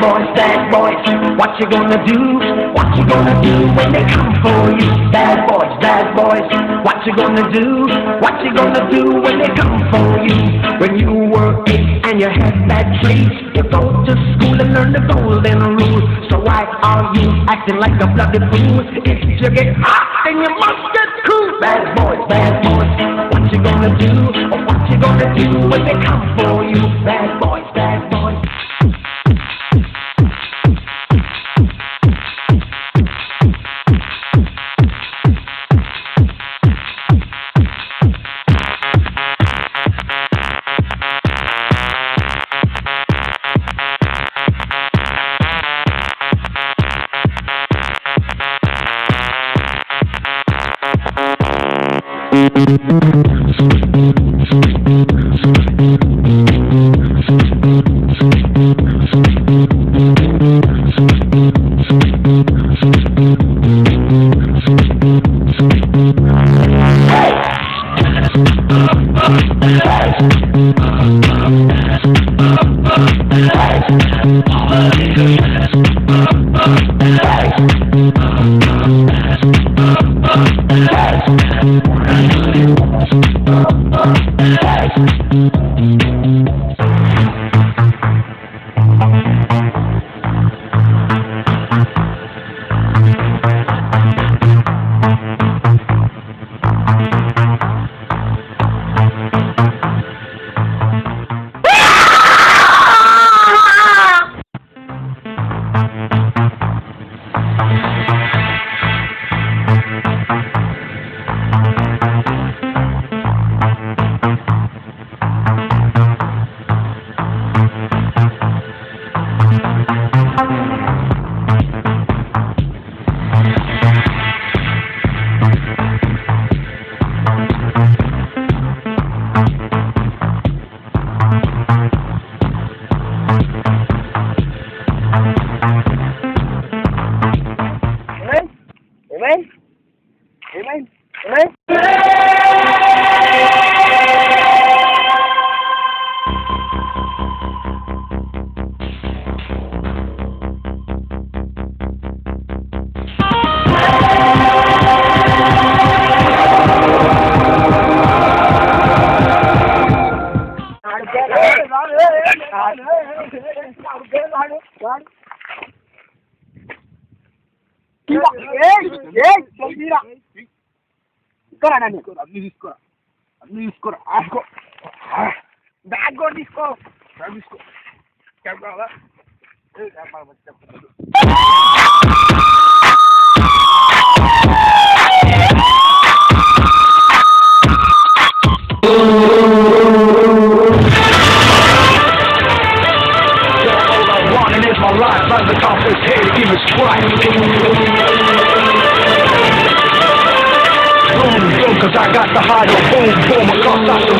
bad boys, what you gonna do? What you gonna do when they come for you? Bad boys, what you gonna do? What you gonna do when they come for you? When you were 8 and you had bad grades, you go to school and learn the golden rule. So why are you acting like a bloody fool? If you get hot, then you must get cool. Bad boys, what you gonna do? Or what you gonna do when they come for you? Bad boys. Cause I got the high boom boom across off the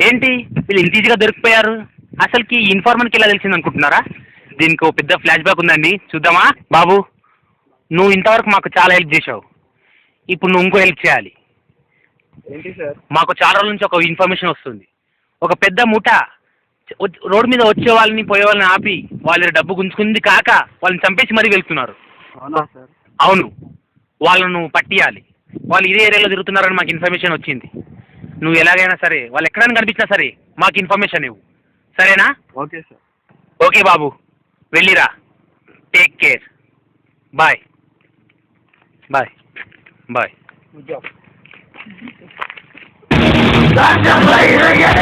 ఏంటి వీళ్ళు ఇంత ఈజీగా దొరికిపోయారు? అసలుకి ఇన్ఫార్మర్కి ఎలా తెలిసింది అనుకుంటున్నారా? దీనికి ఒక పెద్ద ఫ్లాష్ బ్యాక్ ఉందండి, చూద్దామా? బాబు, నువ్వు ఇంతవరకు మాకు చాలా హెల్ప్ చేసావు, ఇప్పుడు నువ్వు ఇంకో హెల్ప్ చేయాలి. ఏంటి సార్? మాకు చాలా రోజుల నుంచి ఒక ఇన్ఫర్మేషన్ వస్తుంది. ఒక పెద్ద ముఠ రోడ్డు మీద వచ్చే వాళ్ళని పోయే వాళ్ళని ఆపి వాళ్ళ డబ్బు గుంజుకుంది కాక వాళ్ళని చంపేసి మరీ వెళ్తున్నారు. అవునా సార్? అవును, వాళ్ళను పట్టియాలి. వాళ్ళు ఇదే ఏరియాలో తిరుగుతున్నారని మాకు ఇన్ఫర్మేషన్ వచ్చింది. నువ్వు ఎలాగైనా సరే వాళ్ళు ఎక్కడైనా కనిపించినా సరే మాకు ఇన్ఫర్మేషన్ ఇవ్వు, సరేనా? Okay sir. ఓకే బాబు, వెళ్ళిరా. Take care. Bye bye bye. Time to play the game.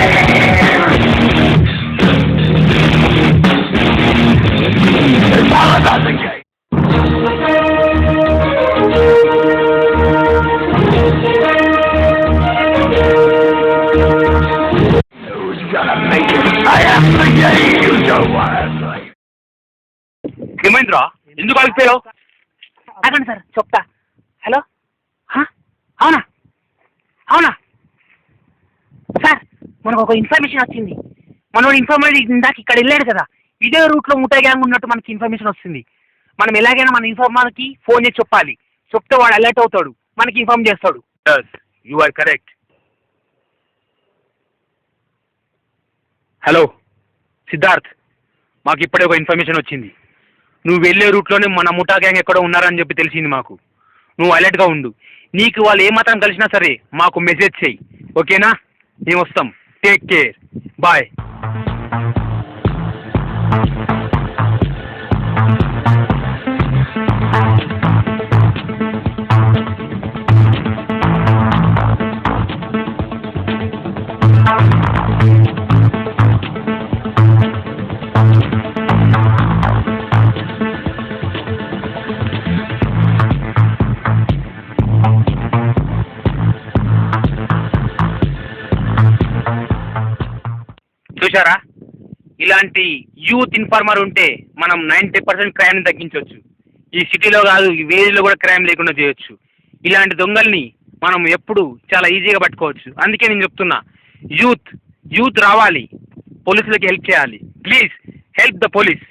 It's all about the game. Who's gonna make it? I am the game. You don't wanna play. ఏమైందిరా ఎందుకు ఆగిపోయావు? ఆగండి sir చెప్తా. Hello అవునా అవునా sir మనకు ఒక ఇన్ఫర్మేషన్ వచ్చింది. మనోడు ఇన్ఫర్మేషన్ ఇందాక ఇక్కడ వెళ్ళాడు కదా, ఇదే రూట్లో ముఠా గ్యాంగ్ ఉన్నట్టు మనకి ఇన్ఫర్మేషన్ వస్తుంది. మనం ఎలాగైనా మన ఇన్ఫార్మర్కి ఫోన్ చేసి చెప్పాలి. చెప్తే వాడు అలర్ట్ అవుతాడు, మనకి ఇన్ఫార్మ్ చేస్తాడు. You are correct. Hello Siddharth, మాకు ఇప్పుడే ఒక ఇన్ఫర్మేషన్ వచ్చింది. నువ్వు వెళ్ళే రూట్లోనే మన ముఠా గ్యాంగ్ ఎక్కడో ఉన్నారని చెప్పి తెలిసింది మాకు. నువ్వు అలర్ట్గా ఉండు. నీకు వాళ్ళు ఏమాత్రం కలిసినా సరే మాకు మెసేజ్ చెయ్యి, ఓకేనా? మేము వస్తాం. Take care, bye. చూసారా, ఇలాంటి యూత్ ఇన్ఫార్మర్ ఉంటే మనం 90% క్రైమ్ని తగ్గించవచ్చు. ఈ సిటీలో కాదు, ఈ విలేజ్లో కూడా క్రైమ్ లేకుండా చేయొచ్చు. ఇలాంటి దొంగల్ని మనం ఎప్పుడు చాలా ఈజీగా పట్టుకోవచ్చు. అందుకే నేను చెప్తున్నా, యూత్ రావాలి, పోలీసులకి హెల్ప్ చేయాలి. Please help the police.